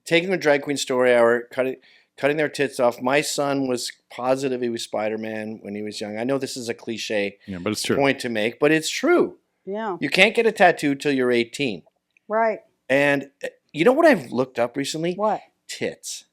taking the drag queen story hour, cutting their tits off. My son was positive he was Spider-Man when he was young. I know this is a cliche but it's true. point to make, but it's true. Yeah. You can't get a tattoo till you're 18. Right. And you know what I've looked up recently? What? Tits.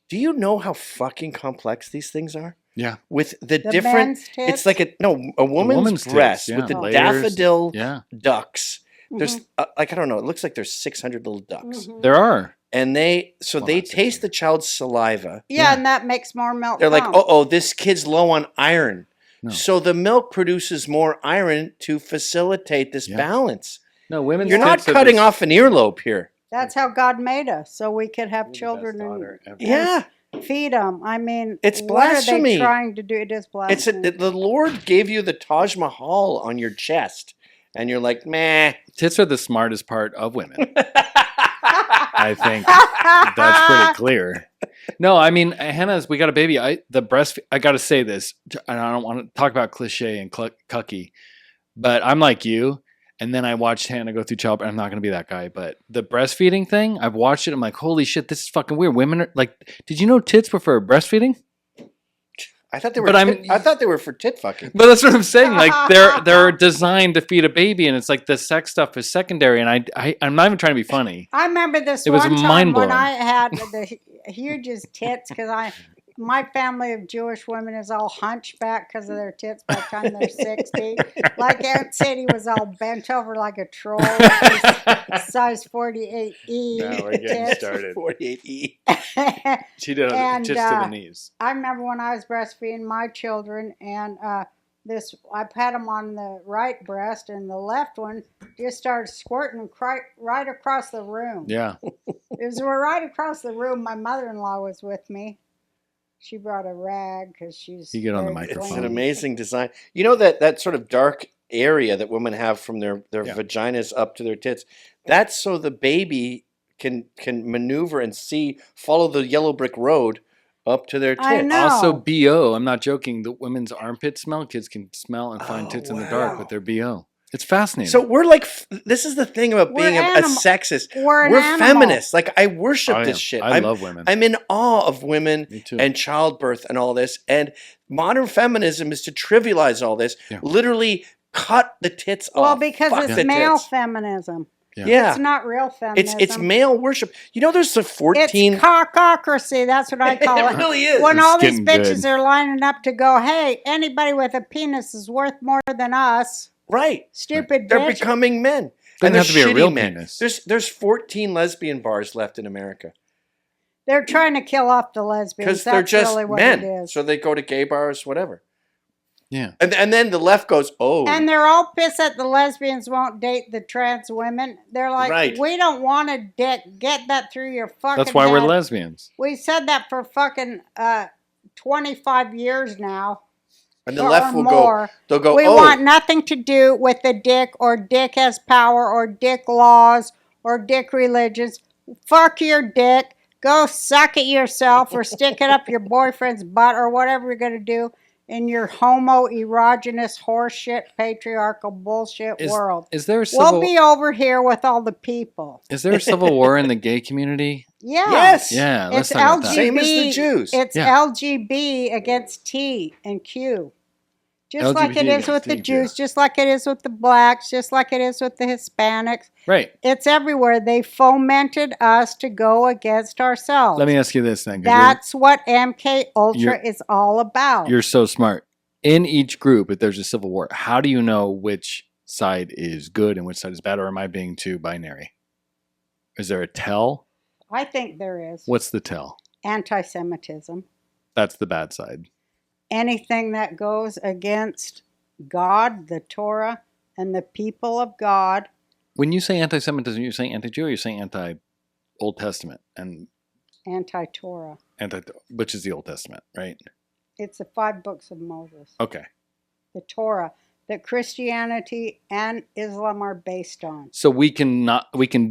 Do you know how fucking complex these things are? Yeah. With the different, men's tits? it's like a woman's breast tits, with the layers, daffodil ducks. There's like, I don't know, it looks like there's 600 little ducks. There are. And they taste the child's saliva. Yeah, and that makes more milk. They're like, this kid's low on iron. No. So the milk produces more iron to facilitate this balance. No, women's You're not tits are cutting this- off an earlobe here. That's how God made us, so we could have children and feed them. I mean, it's what are blasphemy. they trying to do? It is blasphemy. The Lord gave you the Taj Mahal on your chest, and you're like, meh. Tits are the smartest part of women. I think that's pretty clear. No, I mean, Hannah's, we got a baby. I got to say this, and I don't want to talk about cliche and cucky, but I'm like you. And then I watched Hannah go through childbirth. I'm not going to be that guy, but the breastfeeding thing, I've watched it. I'm like, holy shit, this is fucking weird. Women are like, did you know tits prefer breastfeeding? I thought they were. I thought they were for tit fucking. But that's what I'm saying. Like they're designed to feed a baby, and it's like the sex stuff is secondary. And I'm not even trying to be funny. I remember this It was one time mind-blowing. when I had the hugest tits because my family of Jewish women is all hunchback because of their tits by the time they're 60. Like Aunt Sadie was all bent over like a troll. Size 48E. Now we're getting tits. started. 48E. She did And, tits to the knees. I remember when I was breastfeeding my children, and I had them on the right breast, and the left one just started squirting right across the room. Yeah. It was right across the room. My mother-in-law was with me. She brought a rag because she's. You get on the very microphone. It's clean. an amazing design. You know that sort of dark area that women have from their vaginas up to their tits. That's so the baby can maneuver and follow the yellow brick road up to their tits. I know. Also, BO. I'm not joking. The women's armpit smell. Kids can smell and find tits in the dark with their BO. It's fascinating. So we're like, this is the thing about being a sexist. We're feminists. Like, I worship this shit. I love women. I'm in awe of women Me too. and childbirth and all this. And modern feminism is to trivialize all this. Yeah. Literally cut the tits off. Well, because Fuck it's the male tits. feminism. Yeah. It's not real feminism. It's male worship. You know, there's the 14. It's cockocracy. That's what I call it. It really is. When It's all these getting bitches good. are lining up to go, hey, anybody with a penis is worth more than us. Right. Stupid They're bitch. becoming men. Doesn't And they're have to be a shitty real men. penis. There's 14 lesbian bars left in America. They're trying to kill off the lesbians. Because That's they're just really what men. it is. So they go to gay bars, whatever. Yeah. And then the left goes, oh. And they're all pissed that the lesbians won't date the trans women. They're like, Right. we don't want to get that through your fucking That's why we're head. lesbians. We said that for fucking 25 years now. And the or left will more. go, they'll go, We oh. want nothing to do with the dick or dick has power or dick laws or dick religions. Fuck your dick. Go suck it yourself or stick it up your boyfriend's butt or whatever you're going to do in your homo-erogenous horseshit patriarchal bullshit world. Is there a We'll be over here with all the people. Is there a civil war in the gay community? Yeah. Yes. Yeah, let's It's talk about that. Same as the Jews. It's Yeah. LGB against T and Q. Just like LGBT it is with the against T and Q. Jews, just like it is with the blacks, just like it is with the Hispanics. Right. It's everywhere. They fomented us to go against ourselves. Let me ask you this then. 'Cause That's what MK Ultra you're- is all about. you're so smart. In each group, if there's a civil war, how do you know which side is good and which side is bad? Or am I being too binary? Is there a tell? I think there is. What's the tell? Anti-Semitism. That's the bad side. Anything that goes against God, the Torah, and the people of God. When you say anti-Semitism, you're saying anti-Jew or you're saying anti-Old Testament and Anti-Torah. which is the Old Testament, right? It's the 5 books of Moses. Okay. The Torah that Christianity and Islam are based on. So we can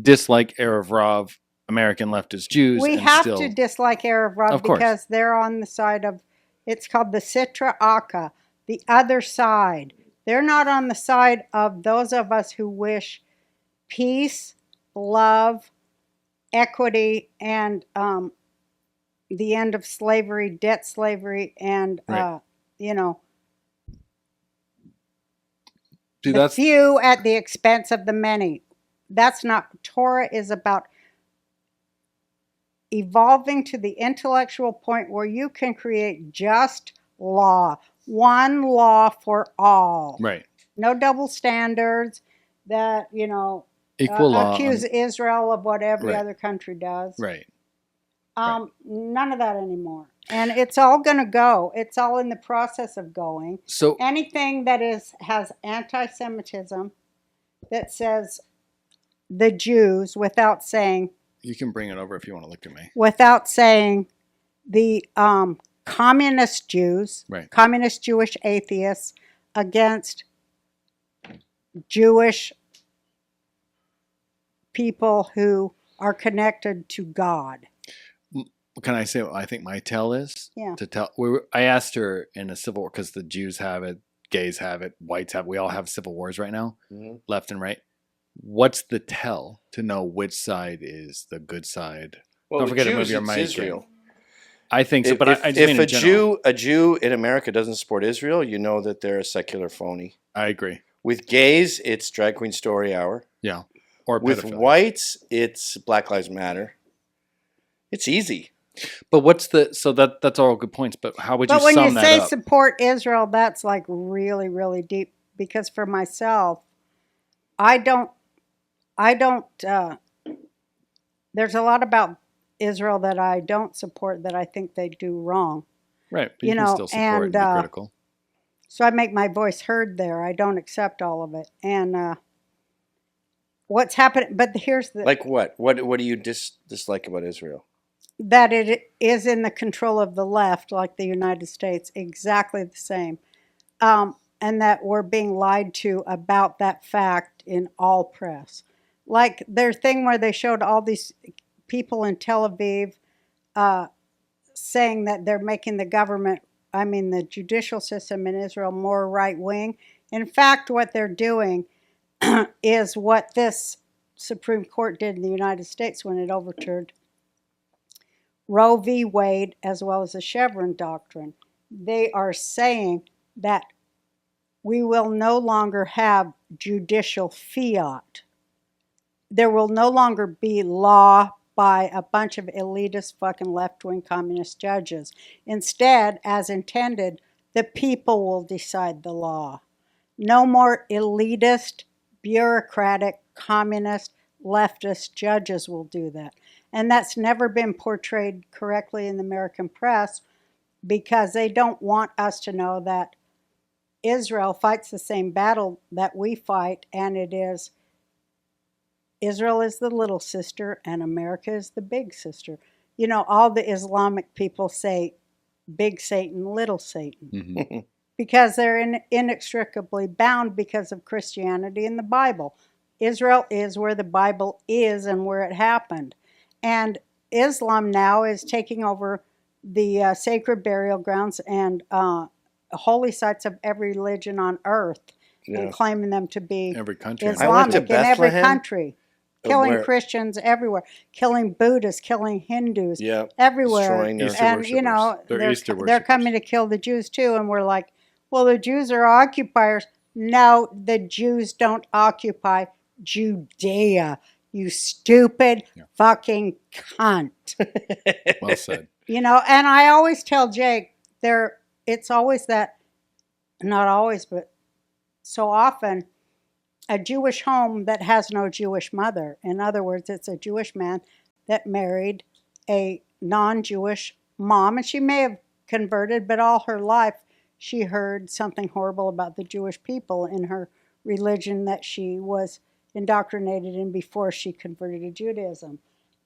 dislike Erev Rav, American leftist Jews. We and have still, to dislike Erev Rav Of course. because they're on the side of, it's called the Sitra Akka, the other side. They're not on the side of those of us who wish peace, love, equity and the end of slavery, debt slavery, and Right. you know, See, the that's few at the expense of the many. That's not Torah is about evolving to the intellectual point where you can create just law, one law for all. right. No double standards that, you know, Equal law. accuse Israel of what every Right. other country does. Right. Right. None of that anymore. And it's all going to go. It's all in the process of going. So Anything that has anti-Semitism, that says the Jews without saying you can bring it over if you want to look at me. the communist Jews, Right. communist Jewish atheists against Jewish people who are connected to God. Can I say what I think my tell is? Yeah. To tell, I asked her in a civil war because the Jews have it, gays have it, whites have. We all have civil wars right now, left and right. What's the tell to know which side is the good side? Well, Don't forget to move Jews, your it's mic. Israel. I think so, If, but I just if mean in general. a Jew in America doesn't support Israel, you know that they're a secular phony. I agree. With gays, it's Drag Queen Story Hour. Yeah. Or With pedophilia. whites, it's Black Lives Matter. It's easy. But what's the so that's all good points. But how would you But when you sum that say up? support Israel, that's like really, really deep. Because for myself, I don't. There's a lot about Israel that I don't support that I think they do wrong. Right. But you you can know, still support and be and, critical. So I make my voice heard there. I don't accept all of it. And what's happening? But here's the Like what? What do you dislike about Israel? that it is in the control of the left, like the United States, exactly the same. And that we're being lied to about that fact in all press. Like their thing where they showed all these people in Tel Aviv saying that they're making the government, the judicial system in Israel more right wing. In fact, what they're doing is what this Supreme Court did in the United States when it overturned Roe v. Wade, as well as the Chevron doctrine. They are saying that we will no longer have judicial fiat. There will no longer be law by a bunch of elitist fucking left-wing communist judges. Instead, as intended, the people will decide the law. No more elitist, bureaucratic, communist, leftist judges will do that. And that's never been portrayed correctly in the American press because they don't want us to know that Israel fights the same battle that we fight, and it is Israel is the little sister and America is the big sister. You know, all the Islamic people say big Satan, little Satan, Mm-hmm. because they're inextricably bound because of Christianity and the Bible. Israel is where the Bible is and where it happened. And Islam now is taking over the sacred burial grounds and holy sites of every religion on earth and claiming them to be Every country. Islamic in every Bethlehem, country. Killing where- Christians everywhere, killing Buddhists, killing Hindus Yeah, everywhere. destroying their- Easter And you know, worshippers. They're Easter they're worshippers. coming to kill the Jews too, and we're like, well, the Jews are occupiers. No, the Jews don't occupy Judea, you stupid fucking cunt. Well said. You know, and I always tell Jake, it's always that, not always, but so often, a Jewish home that has no Jewish mother. In other words, it's a Jewish man that married a non-Jewish mom, and she may have converted, but all her life she heard something horrible about the Jewish people in her religion that she was indoctrinated in before she converted to Judaism.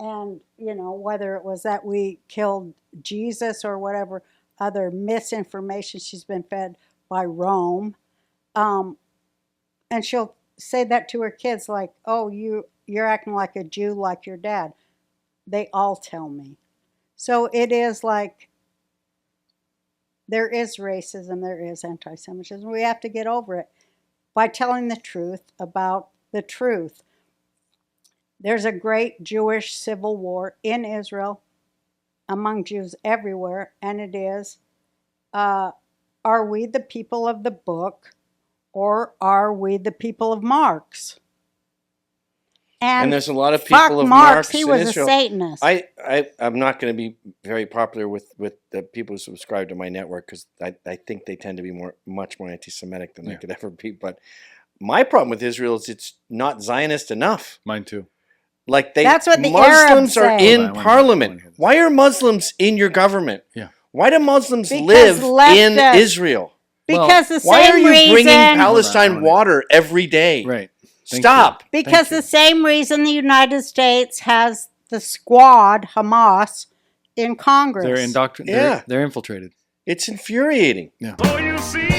And, you know, whether it was that we killed Jesus or whatever other misinformation she's been fed by Rome, and she'll say that to her kids like, oh, you're acting like a Jew like your dad. They all tell me. So it is like there is racism, there is anti-Semitism. We have to get over it by telling the truth about the truth. There's a great Jewish civil war in Israel among Jews everywhere, and it is, are we the people of the book or are we the people of Marx? And there's a lot of fuck people of Marx, Marx he in was Israel. a Satanist. I'm not going to be very popular with the people who subscribe to my network because I think they tend to be much more anti-Semitic than I could ever be. But my problem with Israel is it's not Zionist enough. Mine too. Like That's what the Muslims Arabs are say. in parliament. Why are Muslims in your government? Yeah. Why do Muslims Because live in Israel? Because the Why same are you reason, bringing Palestine water every day? Right. Stop. Because the same reason the United States has the squad, Hamas, in Congress. They're indoctrinated. Yeah. They're infiltrated. It's infuriating. Yeah. So you see